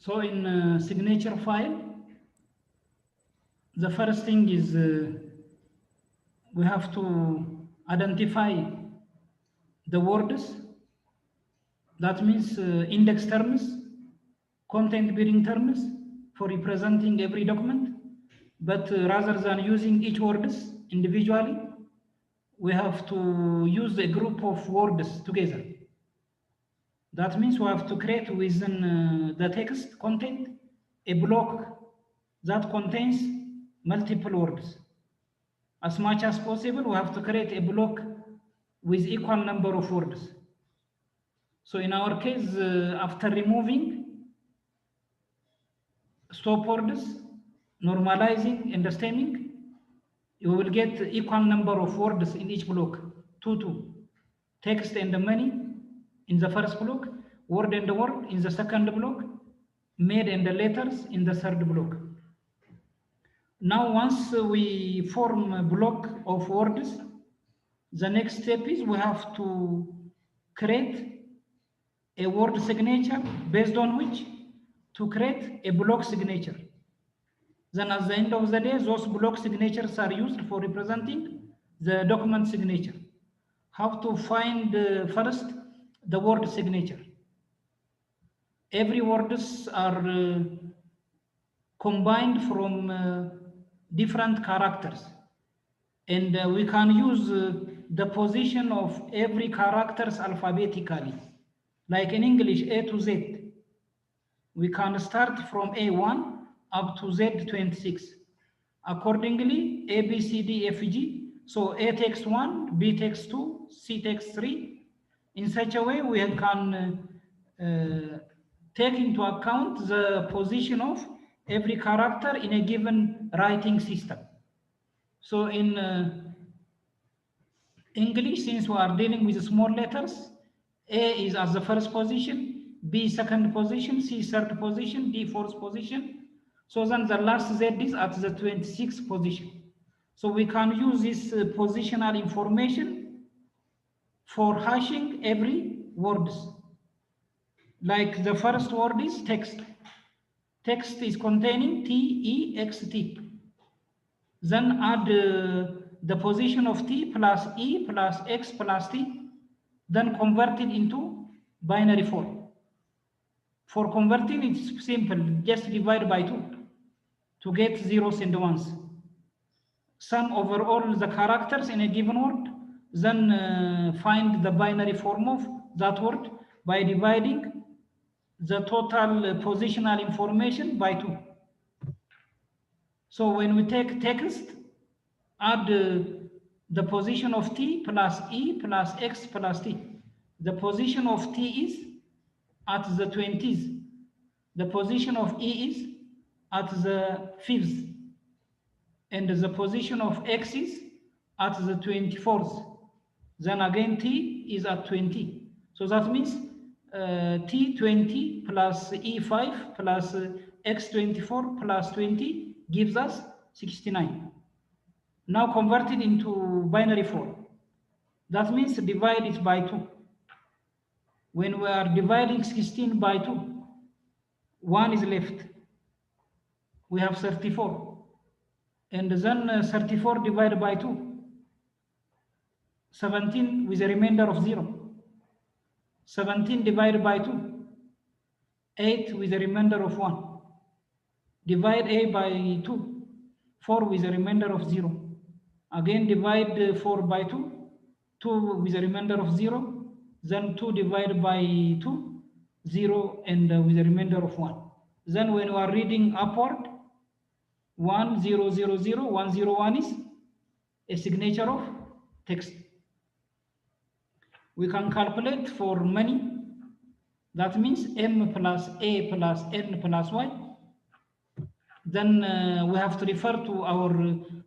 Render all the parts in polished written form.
So in signature file, the first thing is we have to identify the words. That means index terms, content bearing terms for representing every document. But rather than using each words individually, we have to use a group of words together. That means we have to create within the text content a block that contains multiple words. As much as possible, we have to create a block with equal number of words. So in our case, after removing stop words, normalizing and stemming, you will get equal number of words in each block, 2. Text and the money in the first block, word and the word in the second block, made and the letters in the third block. Now, once we form a block of words, the next step is we have to create a word signature based on which to create a block signature. Then at the end of the day, those block signatures are used for representing the document signature. How to find first the word signature. Every words are combined from different characters, and we can use the position of every characters alphabetically. Like in English, A to Z. We can start from A1 up to Z26. Accordingly, A, B, C, D, F, G. So A takes 1, B takes 2, C takes 3. In such a way, we can take into account the position of every character in a given writing system. So in English, since we are dealing with small letters, A is at the first position, B second position, C third position, D fourth position. So then the last Z is at the 26th position. So we can use this positional information for hashing every words. Like the first word is text. Text is containing T, E, X, T. Then add the position of T plus E plus X plus T. Then convert it into binary form. For converting, it's simple. Just divide by 2 to get zeros and ones. Sum over all the characters in a given word. Then find the binary form of that word by dividing the total positional information by 2. So when we take text, add the position of T plus E plus X plus T. The position of T is at the 20s. The position of E is at the 5th. And the position of X is at the 24th. Then again T is at 20. So that means T20 plus E5 plus X24 plus 20 gives us 69. Now convert it into binary form. That means divide it by 2. When we are dividing 16 by 2, 1 is left. We have 34. And then 34 divided by 2, 17 with a remainder of 0. 17 divided by 2, 8 with a remainder of 1. Divide A by 2, 4 with a remainder of 0. Again divide 4 by 2, 2 with a remainder of 0. Then 2 divided by 2, 0 and with a remainder of 1. Then when we are reading upward, 1 0 0 0 1 0 1 is a signature of text. We can calculate for many. That means M plus A plus N plus Y. Then we have to refer to our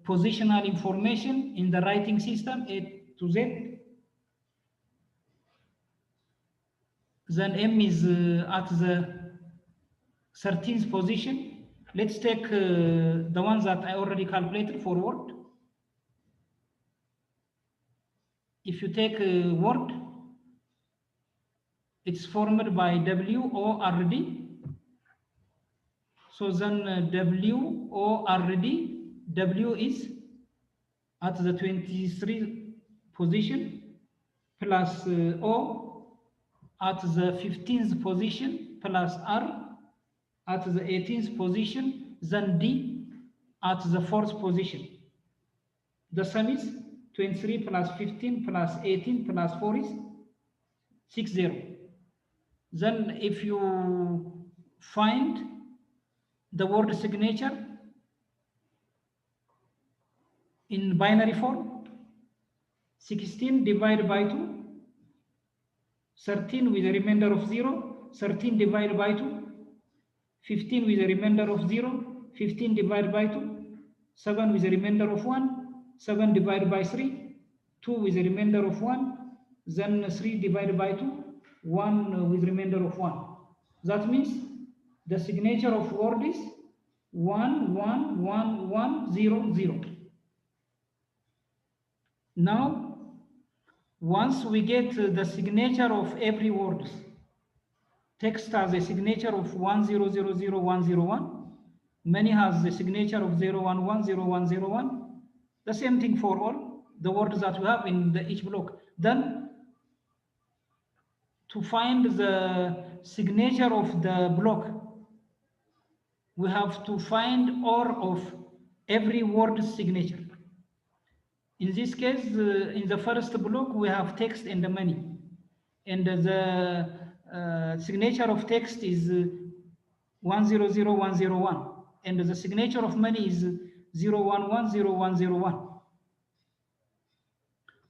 positional information in the writing system A to Z. Then M is at the 13th position. Let's take the ones that I already calculated for word. If you take word, it's formed by WORD. So then WORD, W is at the 23 position, plus O at the 15th position, plus R at the 18th position, then D at the 4th position. The sum is 23 plus 15 plus 18 plus 4 is 60. Then if you find the word signature in binary form, 16 divided by 2, 13 with a remainder of 0, 13 divided by 2, 15 with a remainder of 0, 15 divided by 2, 7 with a remainder of 1, 7 divided by 3, 2 with a remainder of 1, then 3 divided by 2, 1 with remainder of 1. That means the signature of word is 11100. Now, once we get the signature of every word, text has a signature of 1000101, many has the signature of 0110101. The same thing for all the words that we have in each block. Then, to find the signature of the block, we have to find all of every word signature. In this case, in the first block, we have text and the money. And the signature of text is 100101. And the signature of money is 0110101.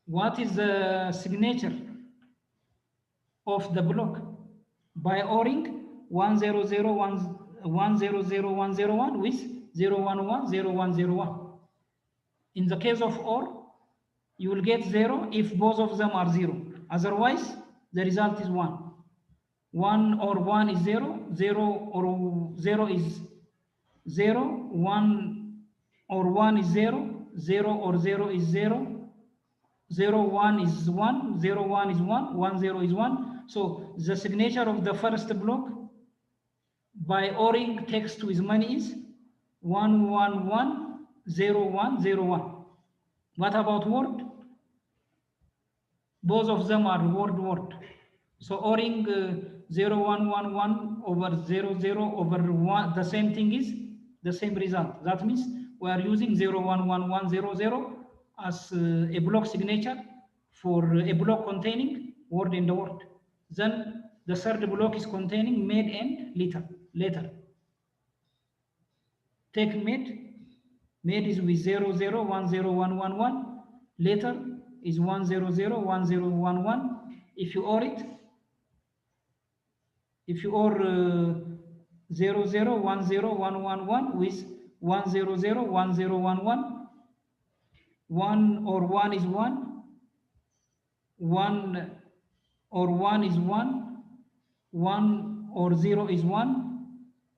What is the signature of the block? By ORing 100101 with 0110101. In the case of OR, you will get 0 if both of them are 0. Otherwise, the result is 1. 1 or 1 is 0, 0 or 0 is 0, 1 or 1 is 0, 0 or 0 is 0, 0, 1 is 1, 0, 1 is 1, 1, 0 is 1. So the signature of the first block by ORing text with money is 1110101. What about word? Both of them are word. So ORing 0111 over 00 over 1, the same thing is the same result. That means we are using 011100 as a block signature for a block containing word and the word. Then the third block is containing made and letter. Take made. Made is with 00101111. Letter is 1001011. If you OR it, if you OR 0010111 with 1001011, 1 or 1 is 1, 1 or 1 is 1, 1 or 0 is 1,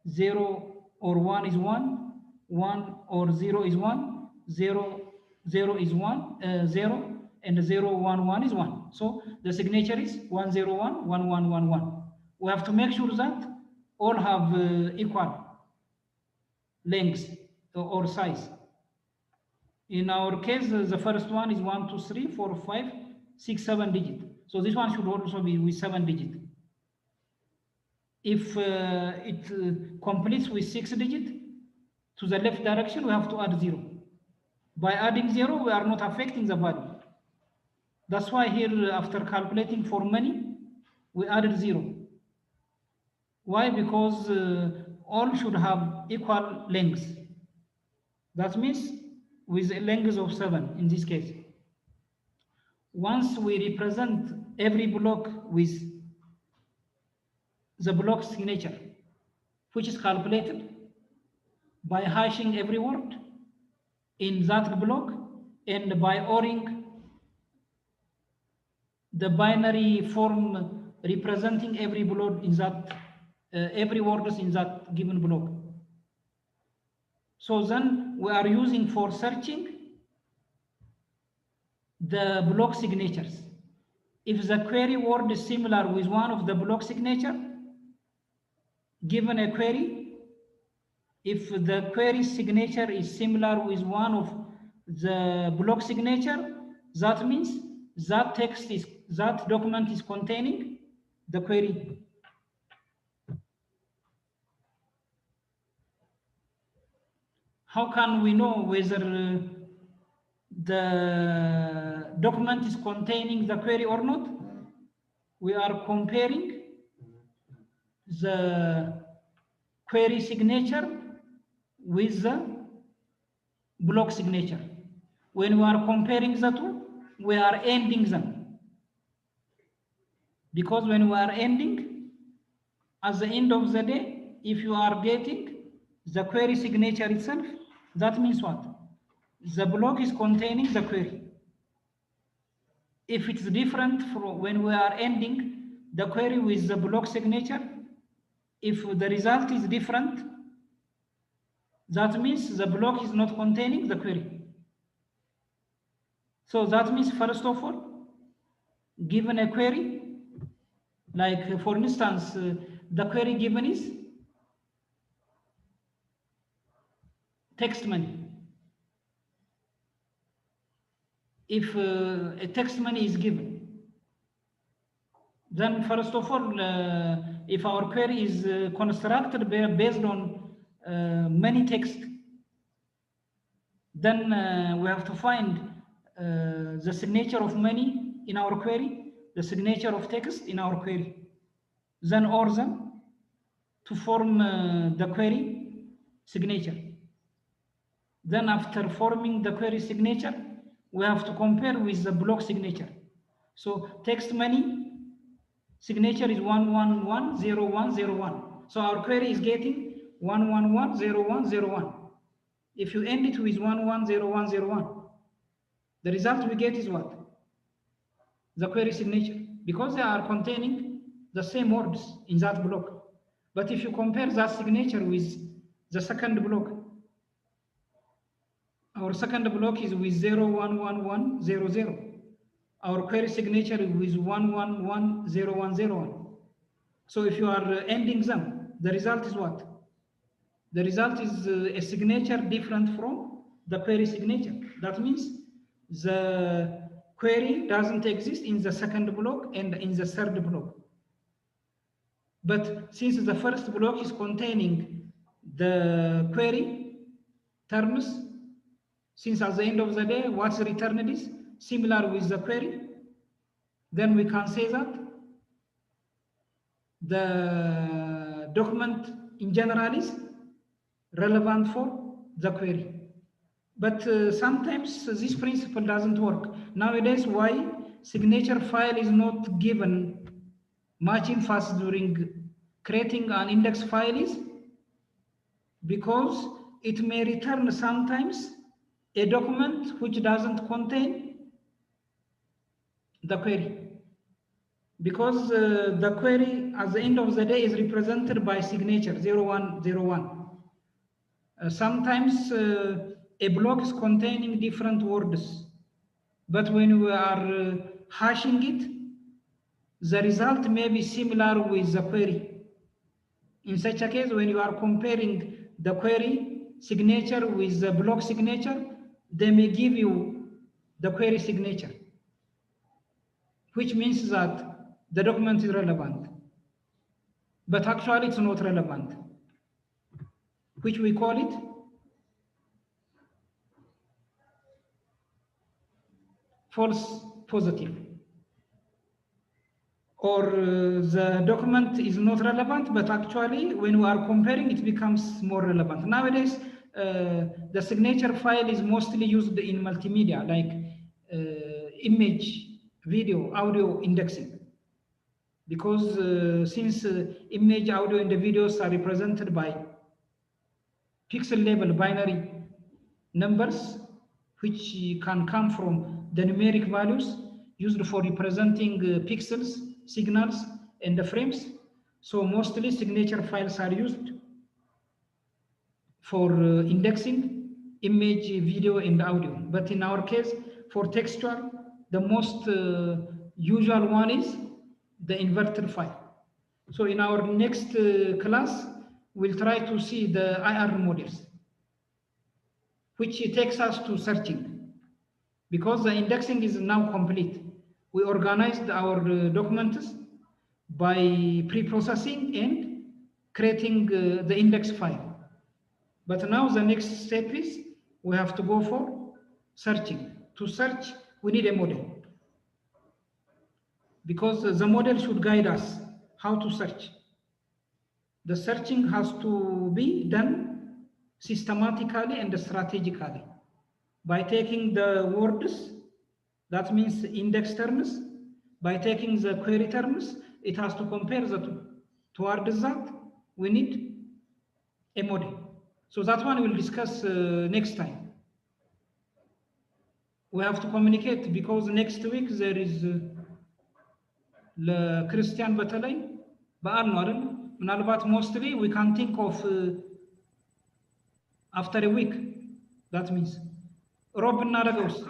0 or 1 is 1, 1 or 0 is 1, 0 is 1, 0, and 011 is 1. So the signature is 1011111. We have to make sure that all have equal length or size. In our case, the first one is 1, 2, 3, 4, 5, 6, 7 digit. So this one should also be with 7 digit. If it completes with 6 digit, to the left direction, we have to add 0. By adding 0, we are not affecting the value. That's why here, after calculating for money, we added 0. Why? Because all should have equal length. That means with a length of 7 in this case. Once we represent every block with the block signature, which is calculated by hashing every word in that block and by ORing the binary form representing every block in that every word in that given block. So then we are using for searching the block signatures. If the query word is similar with one of the block signature, given a query, If the query signature is similar with one of the block signature, that means that that document is containing the query. How can we know whether the document is containing the query or not? We are comparing the query signature with the block signature. When we are comparing the two, we are ending them. Because when we are ending, at the end of the day, if you are getting the query signature itself, that means what? The block is containing the query. If it's different from when we are ending the query with the block signature, if the result is different, that means the block is not containing the query. So that means, first of all, given a query, like for instance, the query given is text money. If a text money is given, then first of all, if our query is constructed based on many text, then we have to find the signature of money in our query, the signature of text in our query, then OR them to form the query signature. Then after forming the query signature, we have to compare with the block signature. So text money signature is 1110101. So our query is getting 1110101. If you end it with 110101, the result we get is what? The query signature, because they are containing the same words in that block. But if you compare that signature with the second block, our second block is with 011100. Our query signature is with 111001. So if you are ending them, the result is what? The result is a signature different from the query signature. That means the query doesn't exist in the second block and in the third block. But since the first block is containing the query terms, since at the end of the day, what's returned is similar with the query, then we can say that the document in general is relevant for the query. But sometimes this principle doesn't work. Nowadays, why signature file is not given much emphasis during creating an index file is because it may return sometimes a document which doesn't contain the query. Because the query at the end of the day is represented by signature 0101. Sometimes a block is containing different words, but when we are hashing it, the result may be similar with the query. In such a case, when you are comparing the query signature with the block signature, they may give you the query signature, which means that the document is relevant. But actually, it's not relevant, which we call it false positive. Or the document is not relevant, but actually, when we are comparing, it becomes more relevant. Nowadays, the signature file is mostly used in multimedia, like image, video, audio indexing. Because since image, audio, and the videos are represented by pixel level binary numbers, which can come from the numeric values used for representing pixels, signals, and the frames. So mostly signature files are used for indexing image, video, and audio. But in our case, for textual, the most usual one is the inverted file. So in our next class, we'll try to see the IR models, which takes us to searching. Because the indexing is now complete. We organized our documents by pre-processing and creating the index file. But now the next step is we have to go for searching. To search, we need a model. Because the model should guide us how to search. The searching has to be done systematically and strategically by taking the words, that means index terms, by taking the query terms, it has to compare the two. Towards that, we need a model. So that one we'll discuss next time. We have to communicate because next week there is Christian Batalay, Baal Noren, Nalbat mostly we can think of after a week. That means Rob Naragos.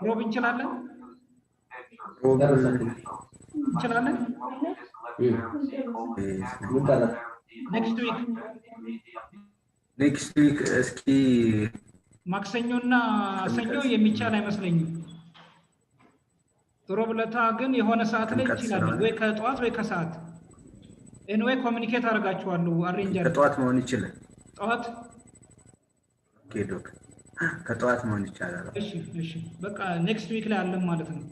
Rob Inchalalan? Inchalalan? Next week. Next week, ski. Maksanyona Sanyo Yemichal አይመስለኝም ሮብለታ ግን የሆነ ሰዓት ላይ ይችላል ወይ ከጧት ወይ ከሰዓት ኤንዌይ ኮሙኒኬት አደርጋችኋለሁ አሬንጀር ከጧት መሆን ይችላል ጧት ኦኬ ዶክ ከጧት መሆን ይችላል እሺ በቃ ኔክስት ዊክ ላይ አለን ማለት ነው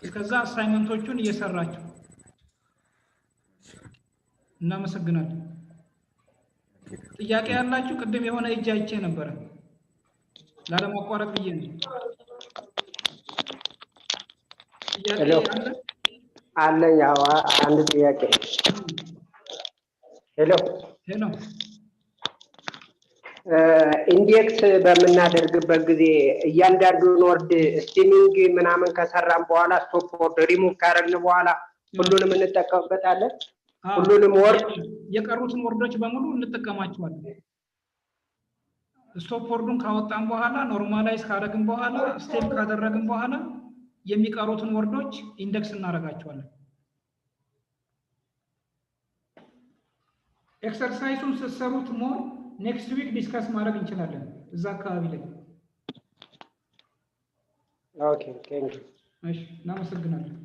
እስከዛ አሳይመንቶቹን እየሰራችሁ እናመሰግናለን ጥያቄ ያላችሁ ቅድም የሆነ እጅ አይቼ ነበር ላለማቋረጥ ብዬ ነው ሄሎ አለ ያው አንድ ጥያቄ ሄሎ ኢንዴክስ በመናደርግበት ጊዜ እያንዳንዱን ወርድ ስቲሚንግ ምናምን ከሰራን በኋላ ስቶፕ ወርድ ሪሙቭ ካረግን በኋላ ሁሉንም እንጠቀምበታለን ሁሉንም ወርድ የቀሩትን ወርዶች በሙሉ እንጠቀማቸዋለን ስቶፕ ወርዱን ካወጣን በኋላ ኖርማላይዝ ካደረግን በኋላ ስቴፕ ካደረግን በኋላ የሚቀሩትን ወርዶች ኢንዴክስ እናደርጋቸዋለን ኤክሰርሳይዙን ስትሰሩት ሞር ኔክስት ዊክ ዲስከስ ማድረግ እንችላለን እዛ አካባቢ ላይ ኦኬ ቴንክ ዩ እሺ እናመሰግናለን